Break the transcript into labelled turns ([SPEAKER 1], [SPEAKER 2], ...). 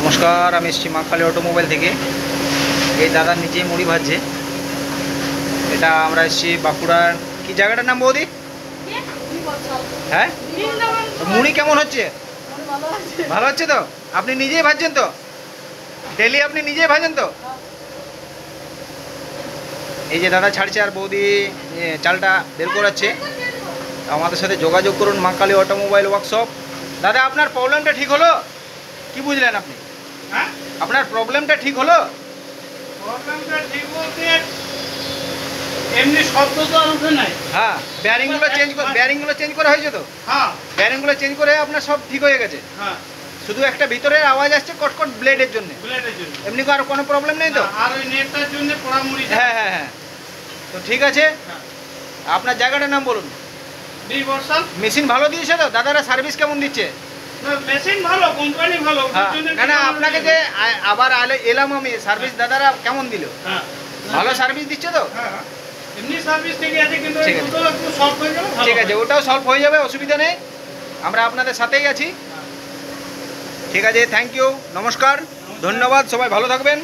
[SPEAKER 1] নমস্কার, আমি এসেছি মাকালি অটোমোবাইল থেকে। এই দাদা নিজেই মুড়ি ভাজছে। এটা আমরা এসেছি বাঁকুড়ার কি জায়গাটার নাম বৌদি? হ্যাঁ, মুড়ি কেমন হচ্ছে? ভালো হচ্ছে তো? আপনি নিজেই ভাজছেন তো? ডেলি আপনি নিজেই ভাজেন তো? এই যে দাদা ছাড়ছে আর বৌদি চালটা বের করাচ্ছে। আমাদের সাথে যোগাযোগ করুন মাকালি অটোমোবাইল ওয়ার্কশপ। দাদা, আপনার প্রবলেমটা ঠিক হলো? কি বুঝলেন আপনি?
[SPEAKER 2] হ্যাঁ,
[SPEAKER 1] আপনার প্রবলেমটা ঠিক হলো?
[SPEAKER 2] প্রবলেমটা ঠিক বলতে এমনি শব্দ তো আর উঠে নাই।
[SPEAKER 1] হ্যাঁ, বেয়ারিংগুলো চেঞ্জ করা হয়েছে তো?
[SPEAKER 2] হ্যাঁ
[SPEAKER 1] বেয়ারিংগুলো চেঞ্জ করে আপনার সব ঠিক হয়ে গেছে।
[SPEAKER 2] হ্যাঁ,
[SPEAKER 1] শুধু একটা ভিতরের আওয়াজ আসছে কটকট ব্লেডের জন্য।
[SPEAKER 2] ব্লেডের জন্য।
[SPEAKER 1] এমনি আর কোনো প্রবলেম নেই তো?
[SPEAKER 2] আর ওই নেটটার জন্য পোড়ামুড়ি।
[SPEAKER 1] হ্যাঁ হ্যাঁ হ্যাঁ, তো ঠিক আছে।
[SPEAKER 2] হ্যাঁ।
[SPEAKER 1] আপনার জায়গাটার নাম বলুন।
[SPEAKER 2] বিবর্ষাল।
[SPEAKER 1] মেশিন ভালো দিয়েছে তো? দাদারা সার্ভিস কেমন দিচ্ছে?
[SPEAKER 2] মেশিন ভালো, কোম্পানি ভালো।
[SPEAKER 1] হ্যাঁ, না না, আপনাকে যে আবার এলাম আমি, সার্ভিস দাদারা কেমন দিল?
[SPEAKER 2] হ্যাঁ,
[SPEAKER 1] ভালো সার্ভিস দিচ্ছে তো?
[SPEAKER 2] হ্যাঁ, এমনি সার্ভিস ঠিকই আছে, কিন্তু
[SPEAKER 1] ঠিক আছে।
[SPEAKER 2] দুটো একটু সলভ হয়ে যাবে।
[SPEAKER 1] ঠিক আছে, ওটাও সলভ হয়ে যাবে, অসুবিধা নেই। আমরা আপনাদের সাথেই আছি। ঠিক আছে, থ্যাংক ইউ, নমস্কার, ধন্যবাদ, সবাই ভালো থাকবেন।